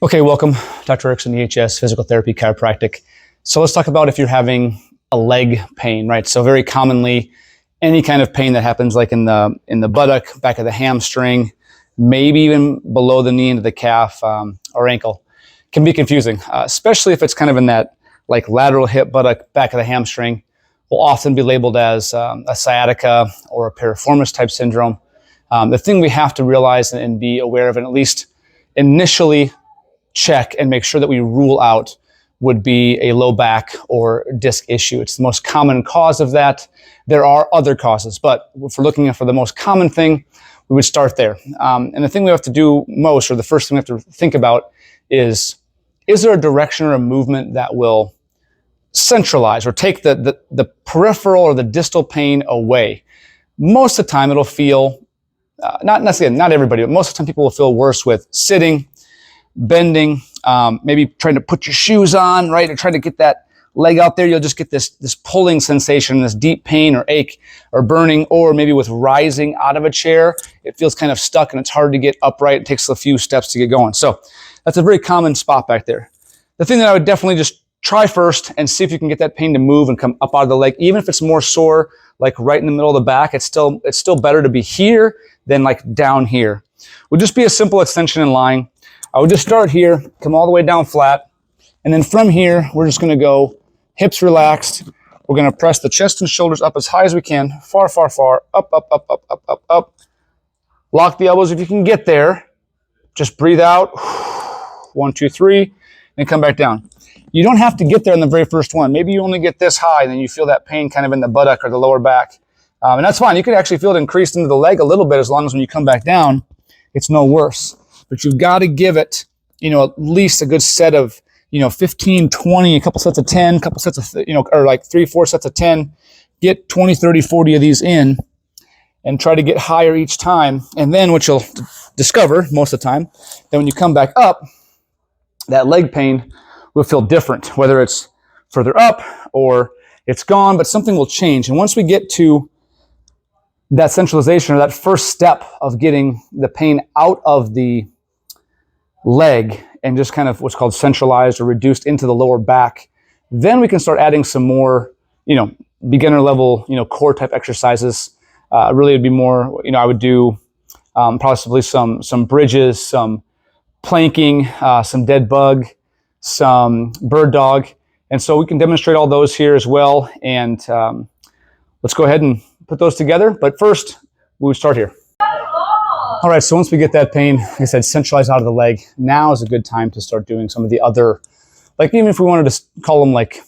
Okay, welcome, Dr. Erickson, EHS, Physical Therapy, Chiropractic. So let's talk about if you're having a leg pain, right? So very commonly, any kind of pain that happens like in the buttock, back of the hamstring, maybe even below the knee into the calf or ankle, can be confusing, especially if it's kind of in that like lateral hip, buttock, back of the hamstring, will often be labeled as a sciatica or a piriformis type syndrome. The thing we have to realize and be aware of, and at least initially check and make sure that we rule out, would be a low back or disc issue. It's the most common cause of that. There are other causes, but if we're looking for the most common thing, we would start there. And the thing we have to do most, or the first thing we have to think about is there a direction or a movement that will centralize or take the peripheral or the distal pain away? Most of the time it'll feel, not necessarily, not everybody, but most of the time people will feel worse with sitting, bending, maybe trying to put your shoes on, right? Or trying to get that leg out there. You'll just get this pulling sensation, this deep pain or ache or burning, or maybe with rising out of a chair, it feels kind of stuck and it's hard to get upright. It takes a few steps to get going. So that's a very common spot back there. The thing that I would definitely just try first and see if you can get that pain to move and come up out of the leg, even if it's more sore, like right in the middle of the back, it's still better to be here than like down here. Would just be a simple extension in line. I would just start here, come all the way down flat, and then from here, we're just going to go hips relaxed. We're going to press the chest and shoulders up as high as we can, far, far, far, up, up, up, up, up, up, up. Lock the elbows if you can get there. Just breathe out. 1, 2, 3, and come back down. You don't have to get there in the very first one. Maybe you only get this high, and then you feel that pain kind of in the buttock or the lower back. And that's fine. You can actually feel it increased into the leg a little bit as long as when you come back down, it's no worse. But you've got to give it, at least a good set of, 15, 20, a couple sets of 10, a couple sets of, or like 3, 4 sets of 10. Get 20, 30, 40 of these in and try to get higher each time. And then what you'll discover most of the time, that when you come back up, that leg pain will feel different, whether it's further up or it's gone, but something will change. And once we get to that centralization, or that first step of getting the pain out of the leg and just kind of what's called centralized or reduced into the lower back, then we can start adding some more, beginner level, core type exercises. Really it'd be more, I would do possibly some bridges, some planking, some dead bug, some bird dog. And so we can demonstrate all those here as well. And let's go ahead and put those together. But first, we would start here. All right, so once we get that pain, like I said, centralized out of the leg, now is a good time to start doing some of the other, like even if we wanted to call them like,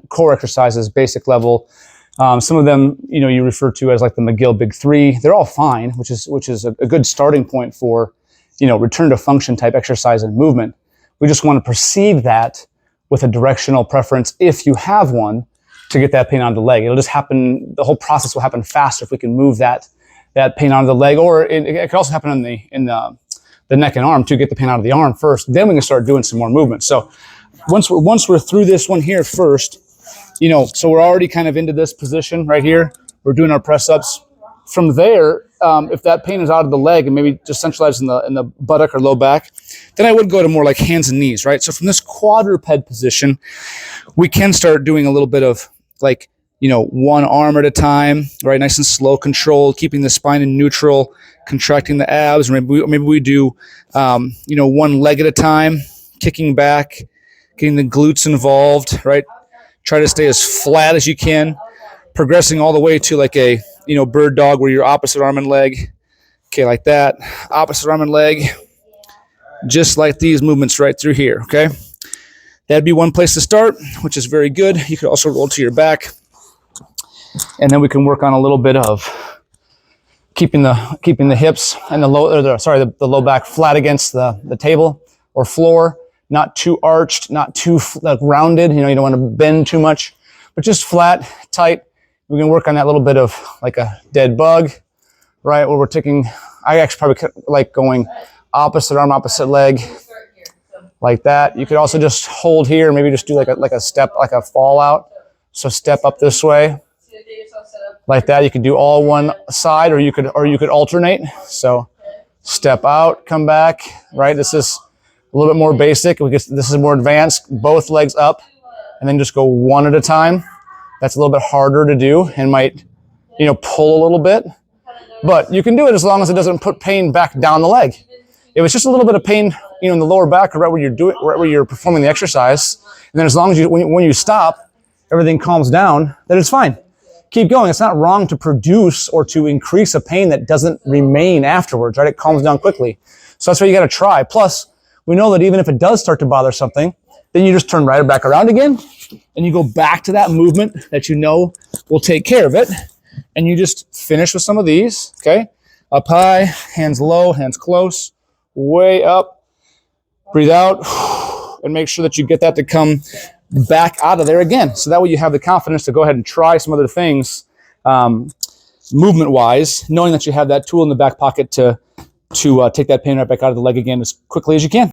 core exercises, basic level. Some of them, you refer to as like the McGill Big 3. They're all fine, which is a good starting point for, return to function type exercise and movement. We just want to precede that with a directional preference, if you have one, to get that pain out of the leg. It'll just happen, the whole process will happen faster if we can move that pain out of the leg, or it could also happen in the neck and arm to get the pain out of the arm first. Then we can start doing some more movement. So once we're through this one here first, so we're already kind of into this position right here. We're doing our press ups. From there, if that pain is out of the leg and maybe just centralized in the buttock or low back, then I would go to more like hands and knees, right? So from this quadruped position, we can start doing a little bit of like, one arm at a time, right? Nice and slow, controlled, keeping the spine in neutral, contracting the abs. Maybe we do, one leg at a time, kicking back, getting the glutes involved, right? Try to stay as flat as you can, progressing all the way to like a, bird dog where your opposite arm and leg, okay, like that, opposite arm and leg, just like these movements right through here, okay? That'd be one place to start, which is very good. You could also roll to your back. And then we can work on a little bit of keeping the hips and the low back flat against the table or floor, not too arched, not too rounded. You don't want to bend too much, but just flat, tight. We can work on that little bit of like a dead bug, right? Where we're taking, I actually probably like going opposite arm, opposite leg, like that. You could also just hold here, maybe just do like a step, like a fall out. So step up this way, like that. You could do all one side, or you could alternate. So step out, come back, right? This is A little bit more basic, because this is more advanced, both legs up, and then just go one at a time. That's a little bit harder to do and might, pull a little bit. But you can do it as long as it doesn't put pain back down the leg. If it's just a little bit of pain, in the lower back or right where you're performing the exercise, and then as long as when you stop, everything calms down, then it's fine. Keep going. It's not wrong to produce or to increase a pain that doesn't remain afterwards, right? It calms down quickly. So that's what you got to try. Plus, we know that even if it does start to bother something, then you just turn right back around again, and you go back to that movement that will take care of it, and you just finish with some of these, okay? Up high, hands low, hands close, way up. Breathe out, and make sure that you get that to come back out of there again. So that way you have the confidence to go ahead and try some other things movement-wise, knowing that you have that tool in the back pocket to take that pain right back out of the leg again as quickly as you can.